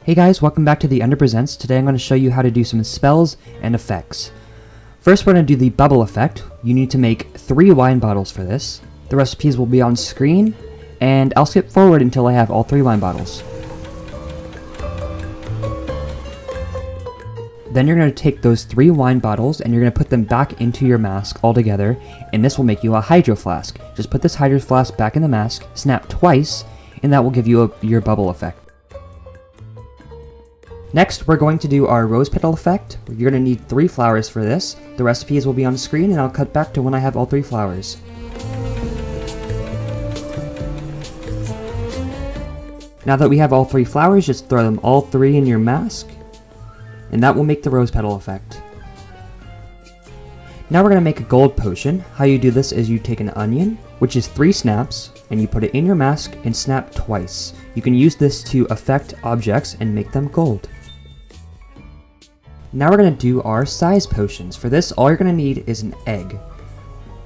Hey guys, welcome back to the Ender Presents. Today I'm going to show you how to do some spells and effects. First we're going to do the bubble effect. You need to make 3 wine bottles for this. The recipes will be on screen, and I'll skip forward until I have all 3 wine bottles. Then you're going to take those 3 wine bottles and you're going to put them back into your mask all together, and this will make you a hydro flask. Just put this hydro flask back in the mask, snap twice, and that will give you your bubble effect. Next, we're going to do our rose petal effect. You're going to need 3 flowers for this. The recipes will be on screen, and I'll cut back to when I have all 3 flowers. Now that we have all 3 flowers, just throw them all 3 in your mask, and that will make the rose petal effect. Now we're going to make a gold potion. How you do this is you take an onion, which is 3 snaps, and you put it in your mask and snap twice. You can use this to affect objects and make them gold. Now we're going to do our size potions. For this, all you're going to need is an egg.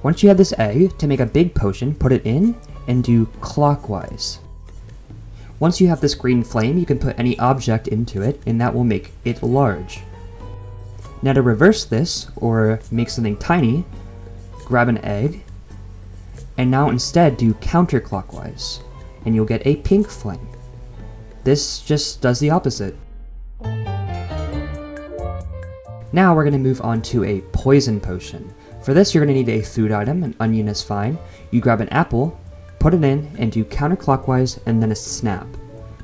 Once you have this egg, to make a big potion, put it in and do clockwise. Once you have this green flame, you can put any object into it, and that will make it large. Now to reverse this, or make something tiny, grab an egg, and now instead do counterclockwise, and you'll get a pink flame. This just does the opposite. Now we're going to move on to a poison potion. For this you're going to need a food item. An onion is fine. You grab an apple, put it in, and do counterclockwise and then a snap.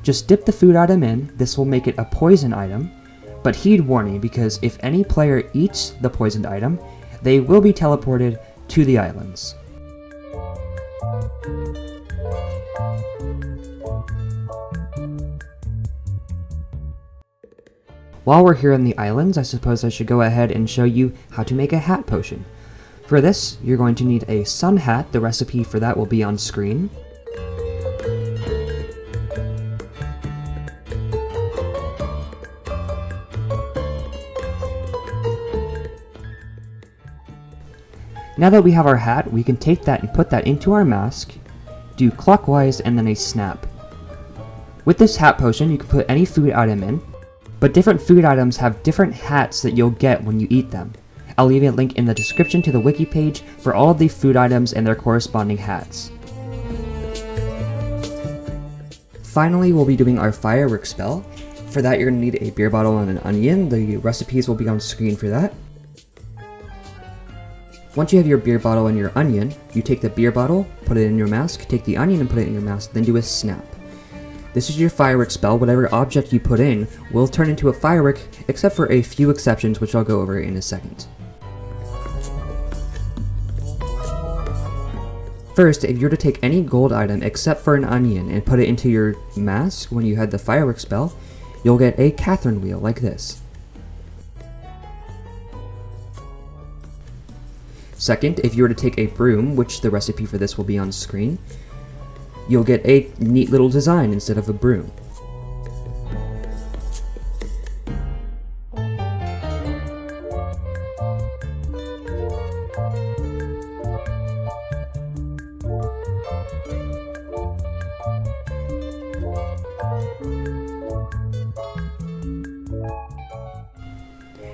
Just dip the food item in. This will make it a poison item, but heed warning, because if any player eats the poisoned item, they will be teleported to the islands. While we're here on the islands, I suppose I should go ahead and show you how to make a hat potion. For this, you're going to need a sun hat. The recipe for that will be on screen. Now that we have our hat, we can take that and put that into our mask, do clockwise and then a snap. With this hat potion, you can put any food item in, but different food items have different hats that you'll get when you eat them. I'll leave a link in the description to the wiki page for all of the food items and their corresponding hats. Finally, we'll be doing our firework spell. For that, you're going to need a beer bottle and an onion. The recipes will be on screen for that. Once you have your beer bottle and your onion, you take the beer bottle, put it in your mask, take the onion and put it in your mask, then do a snap. This is your firework spell. Whatever object you put in will turn into a firework, except for a few exceptions, which I'll go over in a second. First, if you were to take any gold item except for an onion and put it into your mask when you had the firework spell, you'll get a Catherine wheel like this. Second, if you were to take a broom, which the recipe for this will be on screen, you'll get a neat little design instead of a broom.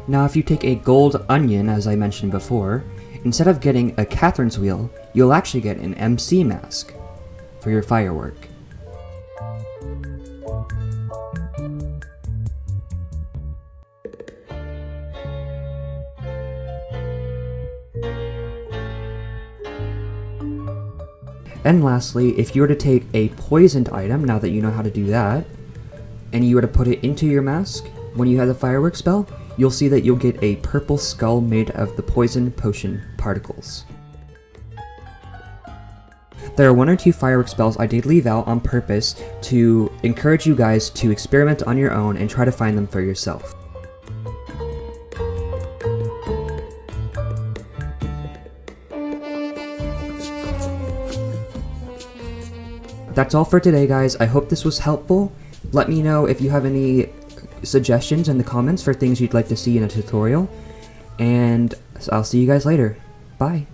Now if you take a gold onion, as I mentioned before, instead of getting a Catherine's wheel, you'll actually get an MC mask for your firework. And lastly, if you were to take a poisoned item, now that you know how to do that, and you were to put it into your mask when you had the firework spell, you'll see that you'll get a purple skull made of the poison potion particles. There are 1 or 2 firework spells I did leave out on purpose to encourage you guys to experiment on your own and try to find them for yourself. That's all for today, guys. I hope this was helpful. Let me know if you have any suggestions in the comments for things you'd like to see in a tutorial, and I'll see you guys later. Bye.